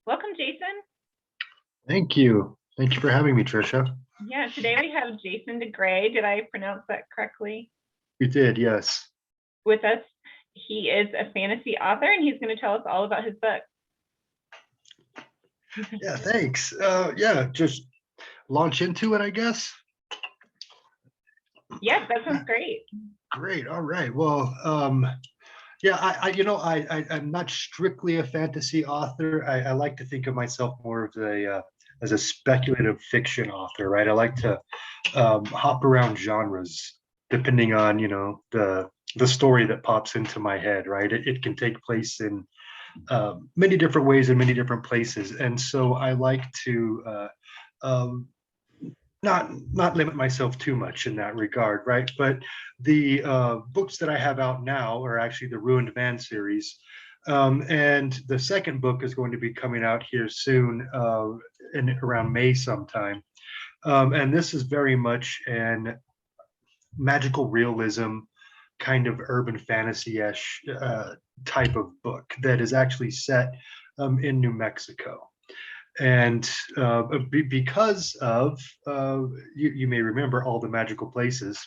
Welcome, Jason. Thank you. Thank you for having me, Trisha. Yeah, today we have Jason DeGray. Did I pronounce that correctly? You did, yes. With us. He is a fantasy author, and he's going to tell us all about his book. Yeah, thanks. Yeah, just launch into it, I guess. Yes, that sounds great. Great. All right. Well, yeah, I'm not strictly a fantasy author. I like to think of myself more of a as a speculative fiction author, right? I like to hop around genres depending on, the story that pops into my head, right? It can take place in many different ways in many different places, and so I like to um, not limit myself too much in that regard, right? But the books that I have out now are actually the Ruined Man series, and the second book is going to be coming out here soon, in around May sometime. And this is very much an magical realism kind of urban fantasy-ish type of book that is actually set in New Mexico. And because of, you may remember all the magical places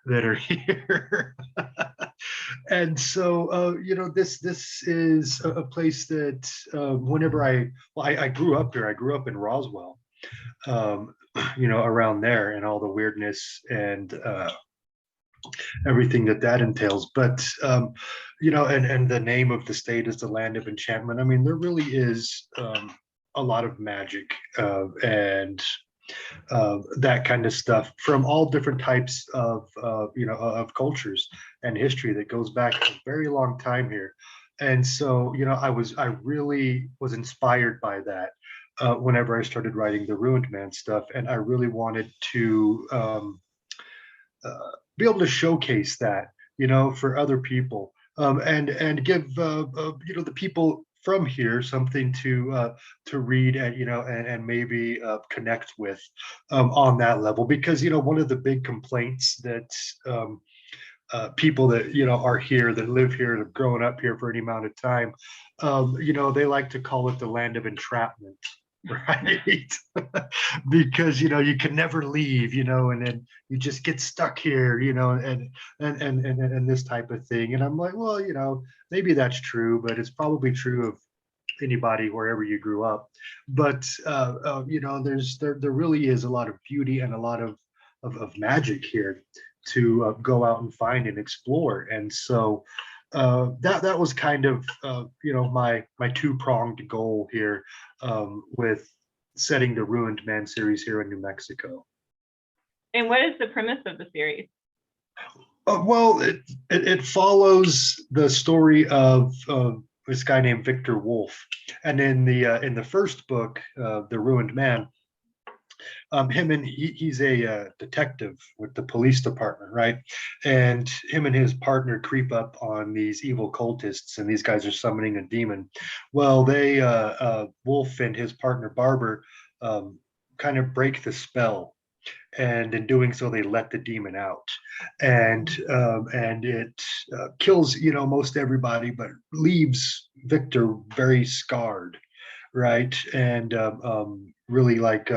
that are here. And so, this is a place that whenever I grew up here. I grew up in Roswell, um, around there and all the weirdness and everything that entails. But and the name of the state is the land of enchantment. I mean, there really is a lot of magic and that kind of stuff from all different types of cultures and history that goes back a very long time here. And so, I really was inspired by that whenever I started writing the Ruined Man stuff, and I really wanted to be able to showcase that, for other people, and give the people from here something to read and and maybe connect with on that level, because one of the big complaints that people that are here, that live here, that have grown up here for any amount of time, they like to call it the land of entrapment, right? Because you can never leave, and then you just get stuck here, and this type of thing. And I'm like, well, maybe that's true, but it's probably true of anybody wherever you grew up. But there really is a lot of beauty and a lot of magic here to go out and find and explore. And so that was kind of my two-pronged goal here, with setting the Ruined Man series here in New Mexico. And what is the premise of the series? Well, it follows the story of this guy named Victor Wolf, and in the first book, The Ruined Man, he's a detective with the police department, right? And him and his partner creep up on these evil cultists, and these guys are summoning a demon. Well, they Wolf and his partner Barber kind of break the spell, and in doing so they let the demon out, and it kills most everybody, but leaves Victor very scarred, right? And really like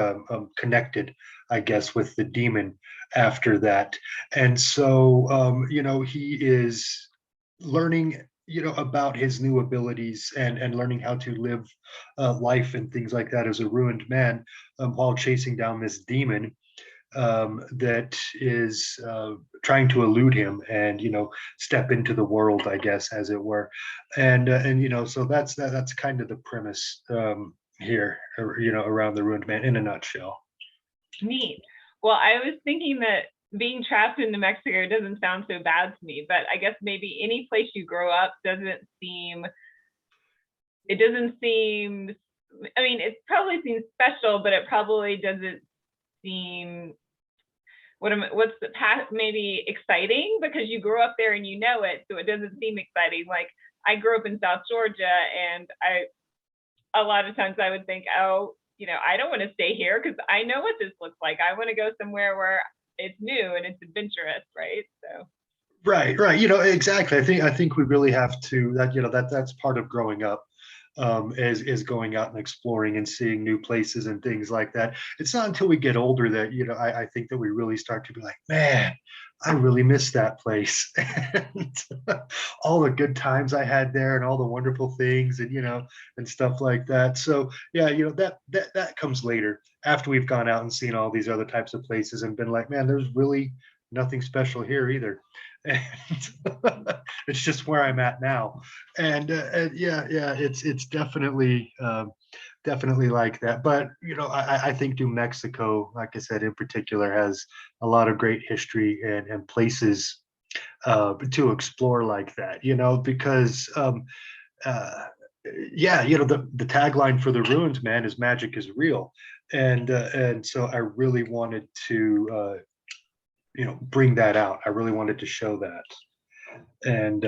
connected, I guess, with the demon after that. And so he is learning about his new abilities, and learning how to live life and things like that as a ruined man, while chasing down this demon that is trying to elude him and step into the world, I guess, as it were. And so that's kind of the premise here, around the Ruined Man in a nutshell. Neat. Well, I was thinking that being trapped in New Mexico doesn't sound so bad to me, but I guess maybe any place you grow up doesn't seem. It probably seems special, but it probably doesn't seem what's the past, maybe exciting, because you grew up there and it, so it doesn't seem exciting. Like, I grew up in South Georgia, and a lot of times I would think, oh, I don't want to stay here because I know what this looks like. I want to go somewhere where it's new and it's adventurous, right? So right, exactly. I think we really have to, that's part of growing up, is going out and exploring and seeing new places and things like that. It's not until we get older that, I think that we really start to be like, man, I really miss that place. And all the good times I had there and all the wonderful things and, and stuff like that. So yeah, that comes later after we've gone out and seen all these other types of places and been like, man, there's really nothing special here either. And it's just where I'm at now. And yeah, it's definitely like that. But I think New Mexico, like I said, in particular, has a lot of great history and places to explore like that. Because uh, yeah, the tagline for the ruins, man, is magic is real, and so I really wanted to bring that out. I really wanted to show that, and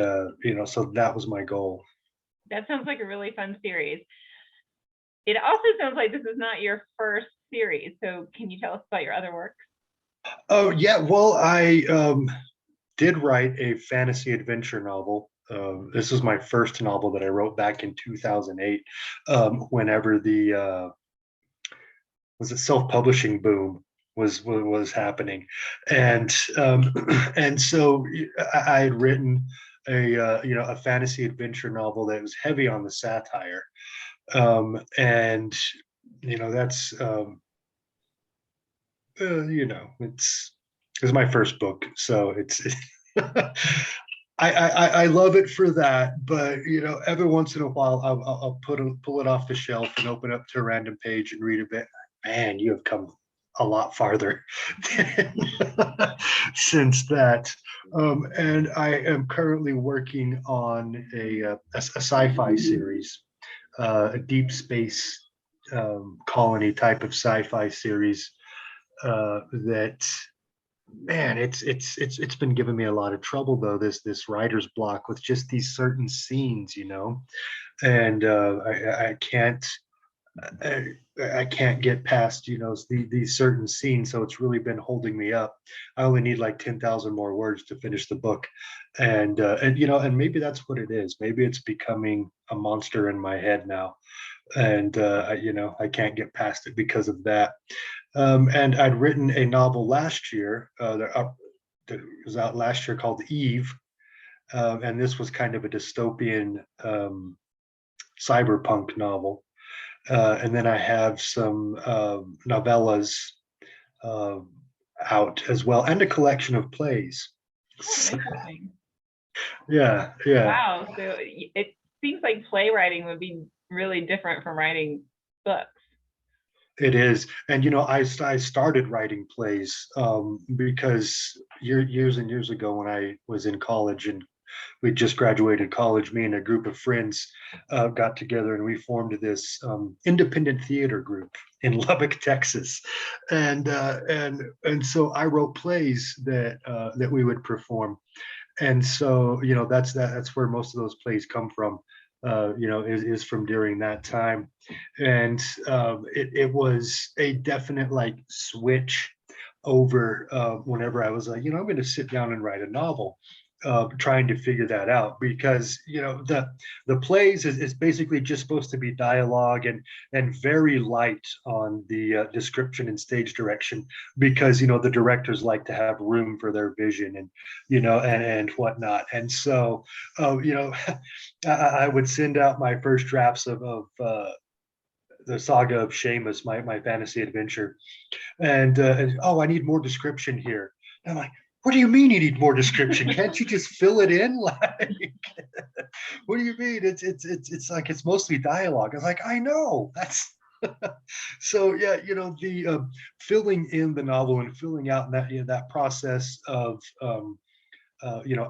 so that was my goal. That sounds like a really fun series. It also sounds like this is not your first series. So can you tell us about your other work? Oh yeah, well, I did write a fantasy adventure novel. This was my first novel that I wrote back in 2008. Whenever the was it self-publishing boom was happening, and and so I had written a fantasy adventure novel that was heavy on the satire, and that's it's my first book, so it's I love it for that, but every once in a while I'll pull it off the shelf and open up to a random page and read a bit. Man, you have come a lot farther since that. And I am currently working on a sci-fi series, a deep space colony type of sci-fi series that, man, it's been giving me a lot of trouble though, this writer's block with just these certain scenes, and I can't get past these certain scenes, so it's really been holding me up. I only need like 10,000 more words to finish the book, and maybe that's what it is. Maybe it's becoming a monster in my head now, and I can't get past it because of that. And I'd written a novel last year that was out last year called Eve, and this was kind of a dystopian cyberpunk novel. And then I have some novellas uh, out as well, and a collection of plays. Oh, interesting. Yeah, yeah. Wow. So it seems like playwriting would be really different from writing books. It is, and I started writing plays because years and years ago when I was in college and we just graduated college, me and a group of friends got together and we formed this independent theater group in Lubbock, Texas, and so I wrote plays that we would perform, and so that's where most of those plays come from. Is from during that time, and it was a definite like switch over whenever I was like, I'm going to sit down and write a novel, trying to figure that out, because the plays is basically just supposed to be dialogue and very light on the description and stage direction, because the directors like to have room for their vision and and whatnot. And so I would send out my first drafts of the saga of Seamus, my fantasy adventure, and oh, I need more description here. And I'm like, what do you mean you need more description? Can't you just fill it in? Like, what do you mean? It's like it's mostly dialogue. I was like, I know that's. So yeah, the filling in the novel and filling out that that process of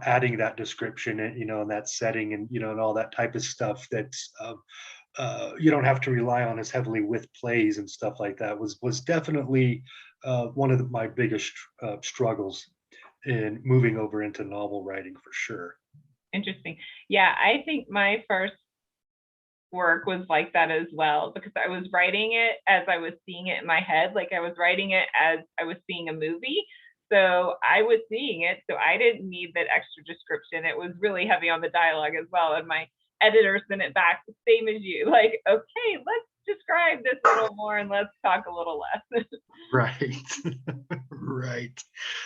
adding that description and and that setting and and all that type of stuff that's you don't have to rely on as heavily with plays and stuff like that was definitely one of my biggest struggles in moving over into novel writing for sure. Interesting. Yeah, I think my first work was like that as well, because I was writing it as I was seeing it in my head. Like I was writing it as I was seeing a movie. So I was seeing it. So I didn't need that extra description. It was really heavy on the dialogue as well. And my editor sent it back the same as you, like, okay, let's describe this a little more and let's talk a little less. Right. Right.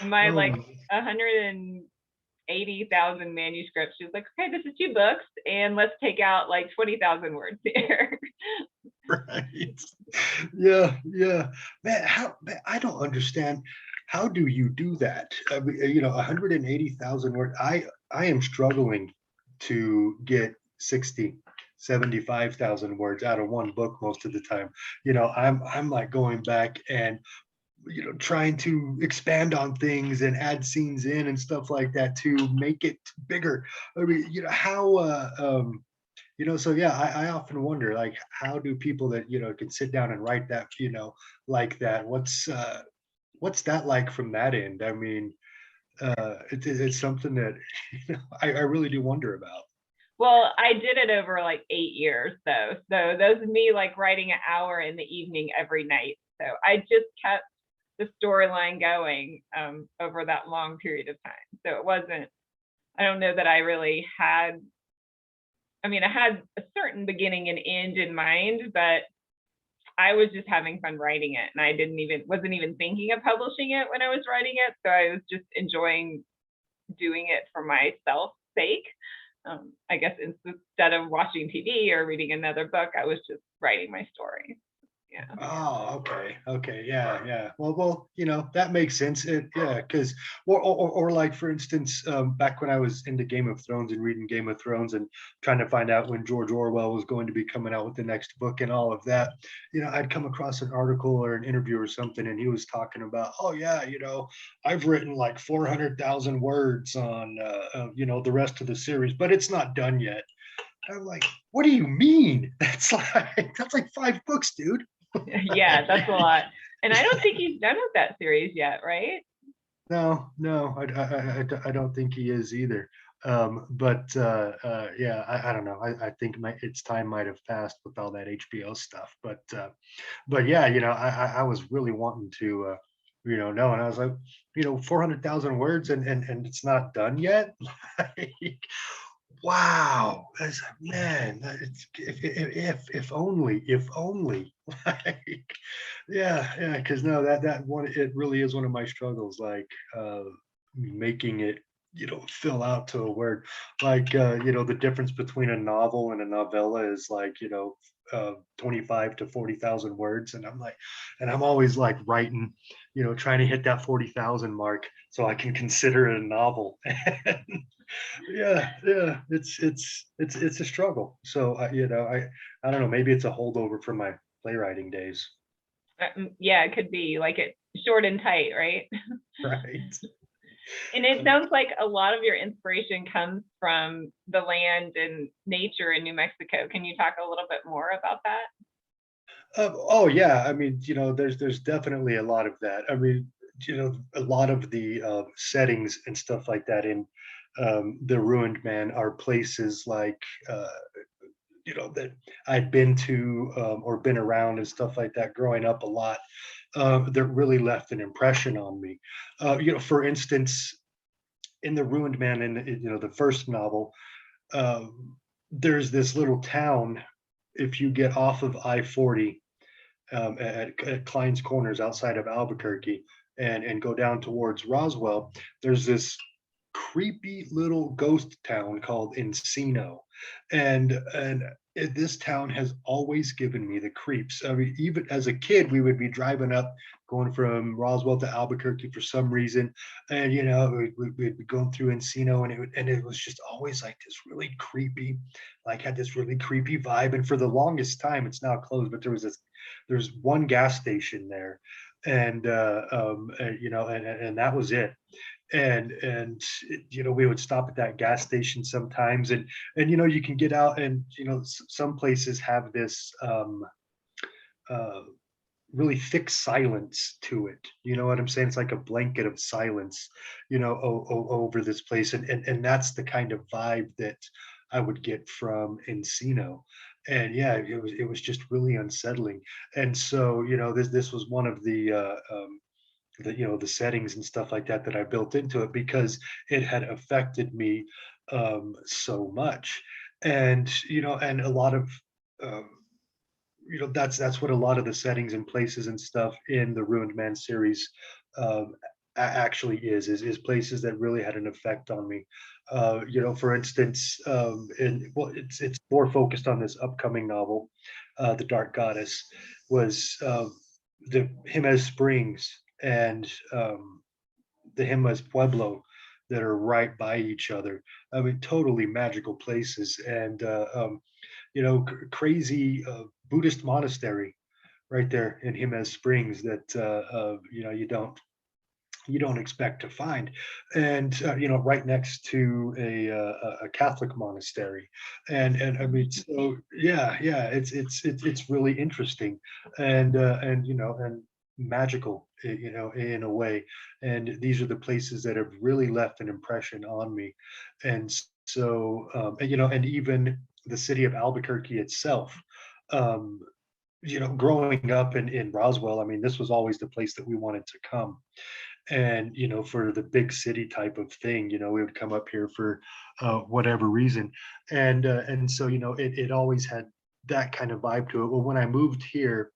My Oh, like 180,000 manuscripts. She was like, okay, this is 2 books, and let's take out like 20,000 words here. right. Yeah, yeah. Man, I don't understand. How do you do that? I mean, 180,000 words. I am struggling to get 60, 75,000 words out of one book most of the time. I'm like going back and trying to expand on things and add scenes in and stuff like that to make it bigger. I mean, how so yeah, I often wonder, like, how do people that can sit down and write that, like that, what's that like from that end? I mean, it's something that I really do wonder about. Well, I did it over like 8 years though. So those of me like writing an hour in the evening every night. So I just kept the storyline going over that long period of time. So it wasn't, I don't know that I really had, I mean, I had a certain beginning and end in mind, but I was just having fun writing it. And I wasn't even thinking of publishing it when I was writing it. So I was just enjoying doing it for myself sake. I guess instead of watching TV or reading another book, I was just writing my story. Yeah. Oh, okay. Okay. Yeah. Yeah. Well, that makes sense. Yeah. Cause, or like, for instance, back when I was into Game of Thrones and reading Game of Thrones and trying to find out when George Orwell was going to be coming out with the next book and all of that, I'd come across an article or an interview or something, and he was talking about, oh yeah, I've written like 400,000 words on, the rest of the series, but it's not done yet. I'm like, what do you mean? That's like 5 books, dude. Yeah, that's a lot. And I don't think he's done with that series yet, right? No, I don't think he is either. But yeah, I don't know. I think its time might have passed with all that HBO stuff. But yeah, I was really wanting to, know, and I was like, 400,000 words and it's not done yet. Like, wow, man, if only, like, yeah, because no, that one, it really is one of my struggles, like, making it, fill out to a word, like, the difference between a novel and a novella is like, 25 to 40,000 words, and I'm always like writing, trying to hit that 40,000 mark so I can consider it a novel. Yeah, it's a struggle. So I don't know, maybe it's a holdover from my playwriting days. Yeah, it could be like it short and tight, right? Right. And it sounds like a lot of your inspiration comes from the land and nature in New Mexico. Can you talk a little bit more about that? Oh yeah, I mean, there's definitely a lot of that. I mean, a lot of the settings and stuff like that in the Ruined Man are places like, that I'd been to, or been around and stuff like that growing up a lot, that really left an impression on me. For instance, in the Ruined Man, in the first novel, there's this little town. If you get off of I-40, at Klein's Corners outside of Albuquerque, and go down towards Roswell, there's this creepy little ghost town called Encino, and this town has always given me the creeps. I mean, even as a kid, we would be driving up, going from Roswell to Albuquerque for some reason, and we'd be going through Encino, and it was just always like this really creepy, like had this really creepy vibe. And for the longest time, it's now closed, but there's one gas station there, and that was it. And we would stop at that gas station sometimes, and you can get out, and some places have this uh really thick silence to it. You know what I'm saying? It's like a blanket of silence, over this place, and that's the kind of vibe that I would get from Encino. And yeah, it was just really unsettling. And so this was one of the settings and stuff like that that I built into it, because it had affected me so much. And and a lot of um, that's what a lot of the settings and places and stuff in the Ruined Man series um, actually is places that really had an effect on me. For instance, it's more focused on this upcoming novel, The Dark Goddess, was the Jemez Springs and the Jemez Pueblo that are right by each other. I mean, totally magical places, and crazy Buddhist monastery right there in Jemez Springs that you don't expect to find, and right next to a Catholic monastery, and I mean, so yeah, it's really interesting, and magical, in a way, and these are the places that have really left an impression on me, and so and even the city of Albuquerque itself. Um, growing up in Roswell, I mean, this was always the place that we wanted to come, and for the big city type of thing, we would come up here for whatever reason, and so it always had that kind of vibe to it. Well, when I moved here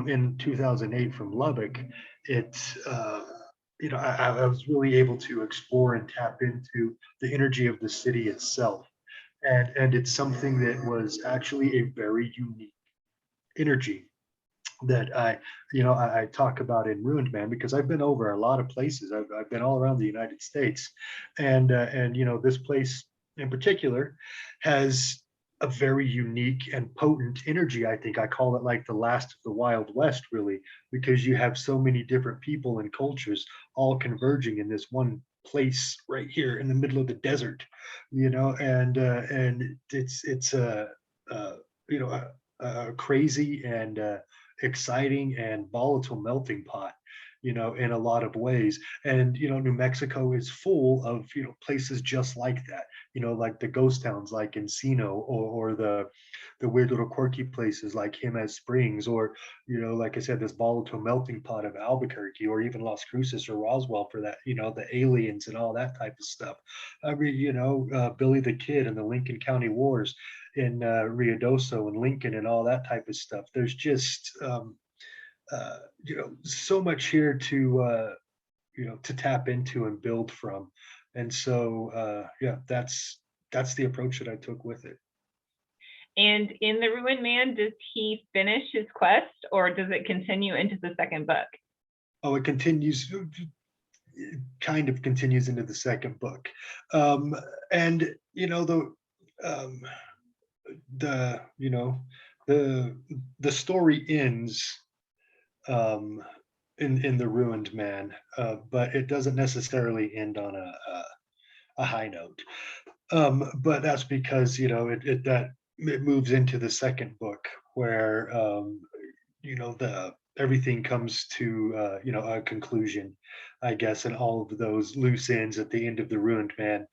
in 2008 from Lubbock, it I was really able to explore and tap into the energy of the city itself, and it's something that was actually a very unique energy that I talk about in Ruined Man, because I've been over a lot of places. I've been all around the United States, and this place in particular has a very unique and potent energy. I think I call it like the last of the Wild West, really, because you have so many different people and cultures all converging in this one place right here in the middle of the desert, and it's uh, you know a crazy and exciting and volatile melting pot, in a lot of ways. And New Mexico is full of places just like that. Like the ghost towns like Encino, or the weird little quirky places like Jemez Springs, or like I said, this volatile melting pot of Albuquerque, or even Las Cruces or Roswell, for that, the aliens and all that type of stuff. I mean, Billy the Kid and the Lincoln County Wars in Ruidoso and Lincoln and all that type of stuff. There's just so much here to tap into and build from, and so yeah, that's the approach that I took with it. And in The Ruined Man, does he finish his quest, or does it continue into the second book? Oh, it continues. It kind of continues into the second book, and um, the the story ends um, in the Ruined Man, but it doesn't necessarily end on a high note. But that's because it moves into the second book, where the everything comes to a conclusion, I guess, and all of those loose ends at the end of the Ruined Man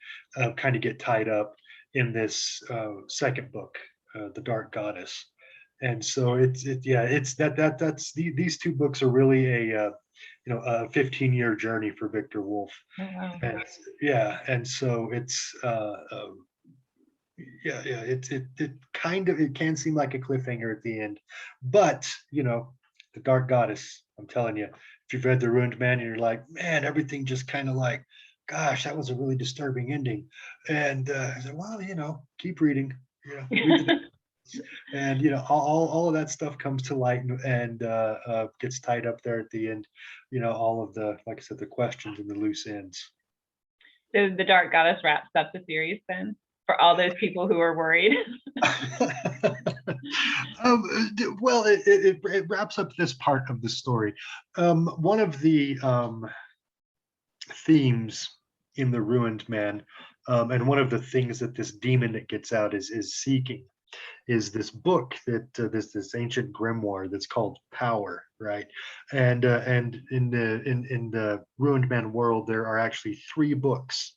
kind of get tied up in this second book, The Dark Goddess. And so it's these two books are really a 15-year journey for Victor Wolf. Oh, wow. And yeah, and so it's yeah, it kind of, it can seem like a cliffhanger at the end, but the Dark Goddess, I'm telling you, if you've read The Ruined Man and you're like, man, everything just kind of like, gosh, that was a really disturbing ending, and I said, well, keep reading, read the and all of that stuff comes to light, and gets tied up there at the end, all of the, like I said, the questions and the loose ends. So The Dark Goddess wraps up the series then, for all those people who are worried. Well, it wraps up this part of the story. One of the themes in The Ruined Man, and one of the things that this demon that gets out is seeking, is this book that this ancient grimoire that's called Power, right? And in the Ruined Man world, there are actually three books.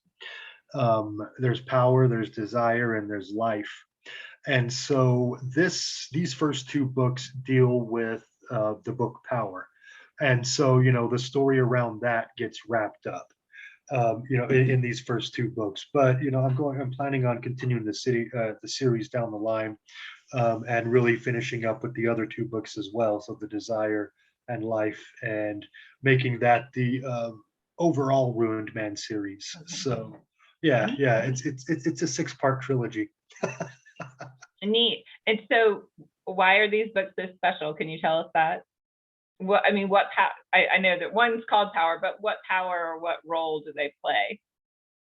There's Power, there's Desire, and there's Life. And so these first two books deal with the book Power, and so the story around that gets wrapped up. in these first two books. But I'm planning on continuing the series down the line, and really finishing up with the other two books as well. So the Desire and Life, and making that the overall Ruined Man series. So yeah, it's a 6-part trilogy. Neat. And so why are these books so special? Can you tell us that? I know that one's called Power, but what power or what role do they play?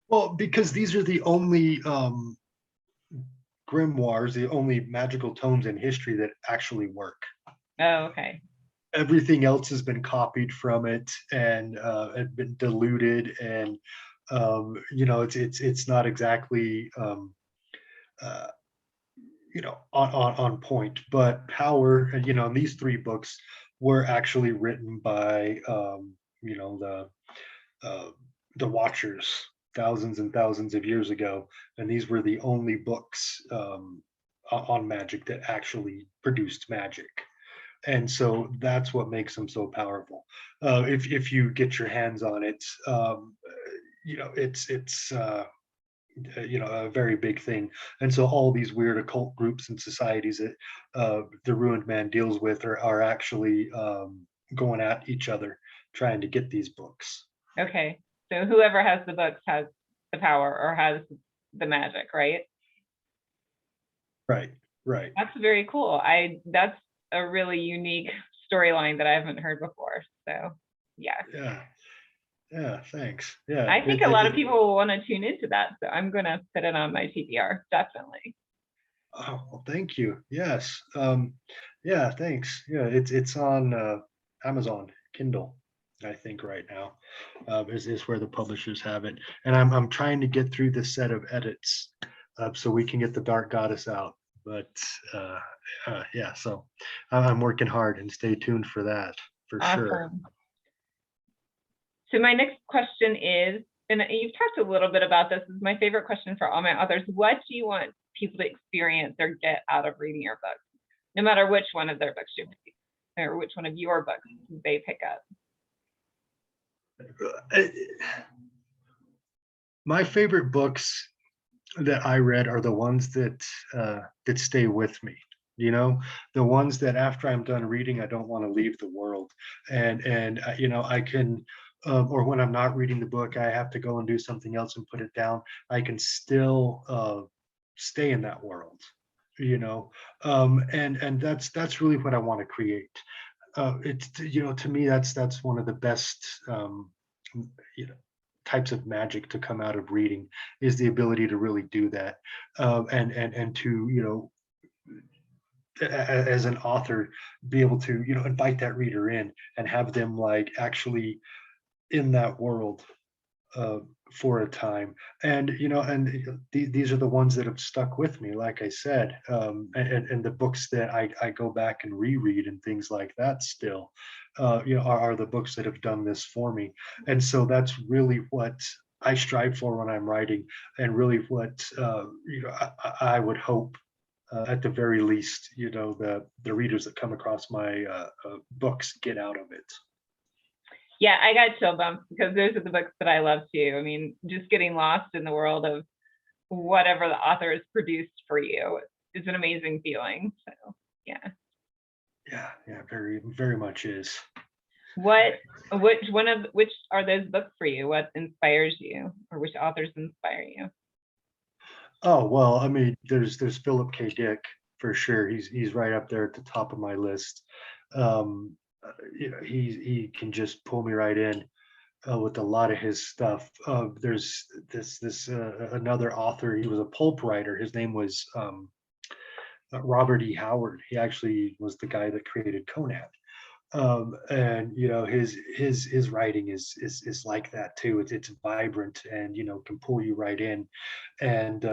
Well, because these are the only grimoires, the only magical tomes in history that actually work. Oh, okay. Everything else has been copied from it and had been diluted, and it's not exactly uh, on point. But Power, and and these 3 books were actually written by uh, the Watchers thousands and thousands of years ago, and these were the only books on magic that actually produced magic. And so that's what makes them so powerful. If you get your hands on it, it's a very big thing. And so all these weird occult groups and societies that the Ruined Man deals with are actually going at each other, trying to get these books. Okay, so whoever has the books has the power or has the magic, right? Right. That's very cool. That's a really unique storyline that I haven't heard before. So yeah, thanks. Yeah, I think a lot of people will want to tune into that, so I'm gonna put it on my TBR, definitely. Oh, well, thank you. Yes. Yeah, thanks. Yeah, it's on Amazon Kindle, I think right now. Is where the publishers have it. And I'm trying to get through the set of edits so we can get the Dark Goddess out. But yeah, so I'm working hard, and stay tuned for that for sure. Awesome. So my next question is, and you've talked a little bit about this, is my favorite question for all my authors. What do you want people to experience or get out of reading your books, no matter which one of their books you pick, or which one of your books they pick up? My favorite books that I read are the ones that stay with me. The ones that after I'm done reading, I don't want to leave the world, and I can, or when I'm not reading the book, I have to go and do something else and put it down. I can still stay in that world, and that's really what I want to create. It's to me that's one of the best you know types of magic to come out of reading, is the ability to really do that, and to as an author, be able to invite that reader in and have them like actually in that world for a time. And these are the ones that have stuck with me, like I said, and the books that I go back and reread and things like that still are the books that have done this for me. And so that's really what I strive for when I'm writing, and really what I would hope at the very least the readers that come across my books get out of it. Yeah, I got chill bumps because those are the books that I love too. I mean, just getting lost in the world of whatever the author has produced for you is an amazing feeling. So yeah. Yeah, very, very much is. Which are those books for you? What inspires you, or which authors inspire you? Oh, well, I mean, there's Philip K. Dick for sure. He's right up there at the top of my list. He can just pull me right in with a lot of his stuff. There's this another author. He was a pulp writer. His name was Robert E. Howard. He actually was the guy that created Conan. And his writing is like that too. It's vibrant, and can pull you right in, and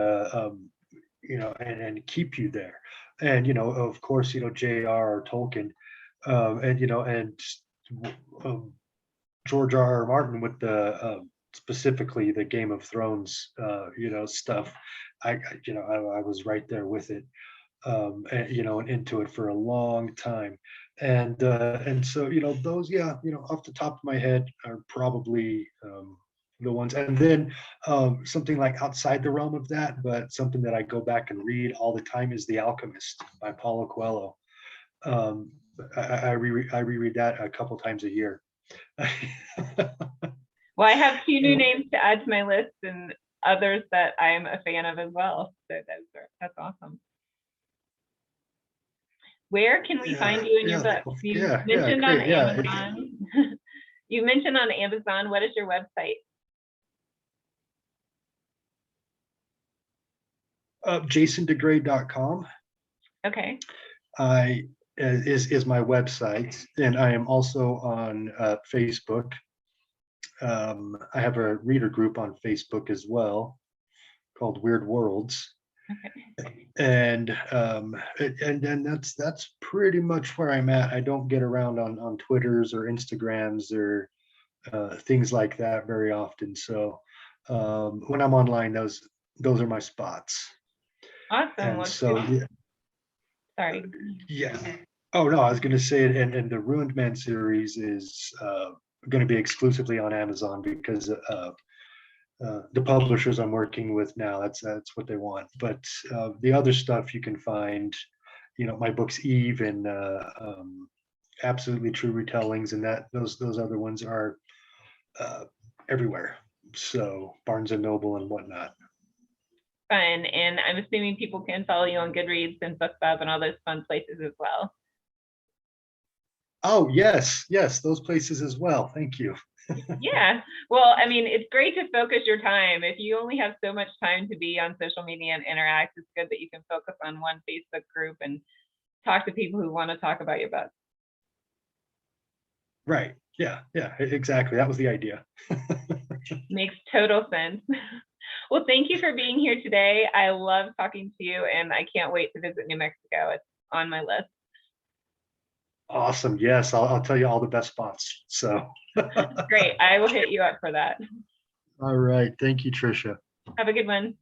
and keep you there. And of course, J.R.R. Tolkien, and George R.R. Martin with the specifically the Game of Thrones stuff. I was right there with it, and into it for a long time. And so those, off the top of my head, are probably the ones. And then something like outside the realm of that, but something that I go back and read all the time is The Alchemist by Paulo Coelho. I reread that a couple times a year. Well, I have two new names to add to my list and others that I'm a fan of as well. So that's awesome. Where can we find you in your books? You mentioned on Amazon. You mentioned on Amazon. What is your website? JasonDeGray.com. Okay. Is my website, and I am also on Facebook. I have a reader group on Facebook as well called Weird Worlds. Okay. And that's pretty much where I'm at. I don't get around on Twitters or Instagrams or things like that very often. So when I'm online, those are my spots. Awesome. And so yeah. Sorry. Yeah. Oh no, I was going to say it. And the Ruined Man series is going to be exclusively on Amazon because the publishers I'm working with now, that's what they want. But the other stuff you can find, my books Eve and Absolutely True Retellings, and those other ones are everywhere. So Barnes and Noble and whatnot. Fun. And I'm assuming people can follow you on Goodreads and BookBub and all those fun places as well. Oh, yes, those places as well. Thank you. Yeah. Well, I mean, it's great to focus your time. If you only have so much time to be on social media and interact, it's good that you can focus on one Facebook group and talk to people who want to talk about your book. Right. Yeah, exactly. That was the idea. Makes total sense. Well, thank you for being here today. I love talking to you, and I can't wait to visit New Mexico. It's on my list. Awesome. Yes, I'll tell you all the best spots. So great. I will hit you up for that. All right. Thank you, Tricia. Have a good one.